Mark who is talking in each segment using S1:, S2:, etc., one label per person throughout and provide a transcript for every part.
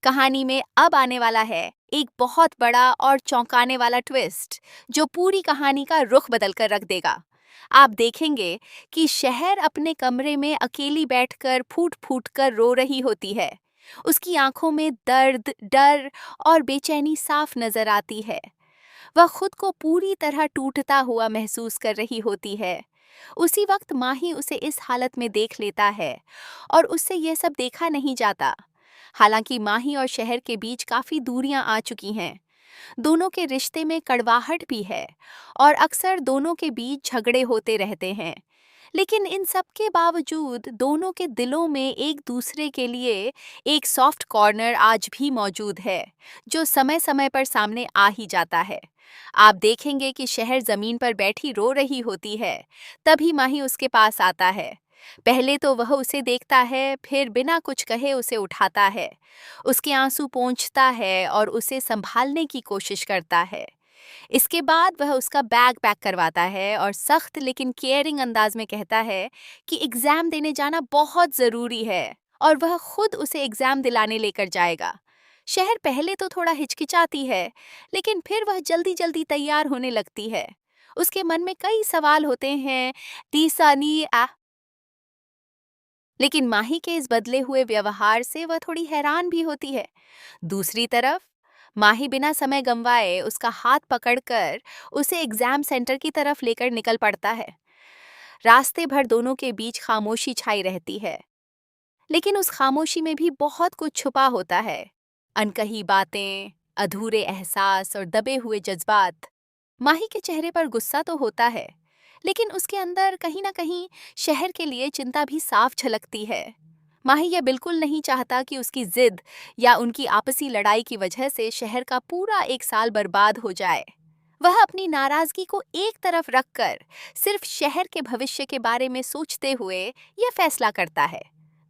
S1: कहानी में अब आने वाला है एक बहुत बड़ा और चौंकाने वाला ट्विस्ट जो पूरी कहानी का रुख बदल कर रख देगा। आप देखेंगे कि शहर अपने कमरे में अकेली बैठकर फूट फूट कर रो रही होती है। उसकी आंखों में दर्द, डर और बेचैनी साफ नजर आती है। वह खुद को पूरी तरह टूटता हुआ महसूस कर रही होती है। उसी वक्त माही उसे इस हालत में देख लेता है और उससे यह सब देखा नहीं जाता। हालांकि माही और शहर के बीच काफी दूरियां आ चुकी हैं। दोनों के रिश्ते में कड़वाहट भी है और अक्सर दोनों के बीच झगड़े होते रहते हैं। लेकिन इन सब के बावजूद दोनों के दिलों में एक दूसरे के लिए एक सॉफ्ट कॉर्नर आज भी मौजूद है, जो समय समय पर सामने आ ही जाता है। आप देखेंगे कि शहर जमीन पर बैठी रो रही होती है, तभी माही उसके पास आता है। पहले तो वह उसे देखता है, फिर बिना कुछ कहे उसे उठाता है, उसके आंसू पोंछता है और उसे संभालने की कोशिश करता है। इसके बाद वह उसका बैग पैक करवाता है और सख्त लेकिन केयरिंग अंदाज में कहता है कि एग्जाम देने जाना बहुत जरूरी है और वह खुद उसे एग्जाम दिलाने लेकर जाएगा। शहर पहले तो थोड़ा हिचकिचाती है, लेकिन फिर वह जल्दी जल्दी तैयार होने लगती है। उसके मन में कई सवाल होते हैं, टीसानी आ लेकिन माही के इस बदले हुए व्यवहार से वह थोड़ी हैरान भी होती है। दूसरी तरफ माही बिना समय गंवाए उसका हाथ पकड़कर उसे एग्जाम सेंटर की तरफ लेकर निकल पड़ता है। रास्ते भर दोनों के बीच खामोशी छाई रहती है, लेकिन उस खामोशी में भी बहुत कुछ छुपा होता है। अनकही बातें, अधूरे एहसास और दबे हुए जज्बात। माही के चेहरे पर गुस्सा तो होता है, लेकिन उसके अंदर कहीं ना कहीं शहर के लिए चिंता भी साफ झलकती है। माही यह बिल्कुल नहीं चाहता कि उसकी जिद या उनकी आपसी लड़ाई की वजह से शहर का पूरा एक साल बर्बाद हो जाए। वह अपनी नाराजगी को एक तरफ रखकर सिर्फ शहर के भविष्य के बारे में सोचते हुए यह फैसला करता है।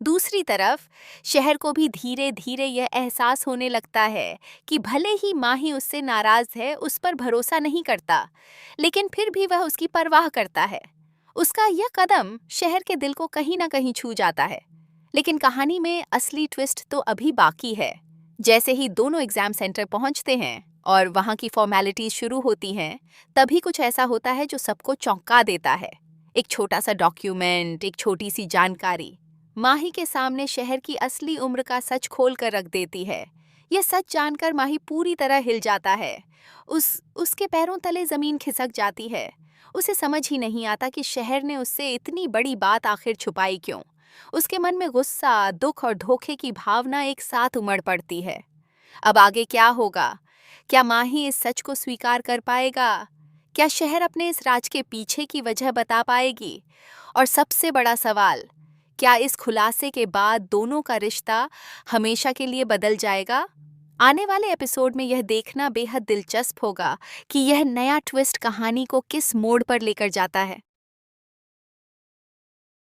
S1: दूसरी तरफ शहर को भी धीरे धीरे यह एहसास होने लगता है कि भले ही माही उससे नाराज है, उस पर भरोसा नहीं करता, लेकिन फिर भी वह उसकी परवाह करता है। उसका यह कदम शहर के दिल को कहीं ना कहीं छू जाता है। लेकिन कहानी में असली ट्विस्ट तो अभी बाकी है। जैसे ही दोनों एग्जाम सेंटर पहुंचते हैं और वहां की फॉर्मेलिटीज शुरू होती हैं, तभी कुछ ऐसा होता है जो सबको चौंका देता है। एक छोटा सा डॉक्यूमेंट, एक छोटी सी जानकारी माही के सामने शहर की असली उम्र का सच खोल कर रख देती है। यह सच जानकर माही पूरी तरह हिल जाता है। उसके पैरों तले जमीन खिसक जाती है। उसे समझ ही नहीं आता कि शहर ने उससे इतनी बड़ी बात आखिर छुपाई क्यों। उसके मन में गुस्सा, दुख और धोखे की भावना एक साथ उमड़ पड़ती है। अब आगे क्या होगा? क्या माही इस सच को स्वीकार कर पाएगा? क्या शहर अपने इस राज के पीछे की वजह बता पाएगी? और सबसे बड़ा सवाल, क्या इस खुलासे के बाद दोनों का रिश्ता हमेशा के लिए बदल जाएगा? आने वाले एपिसोड में यह देखना बेहद दिलचस्प होगा कि यह नया ट्विस्ट कहानी को किस मोड़ पर लेकर जाता है।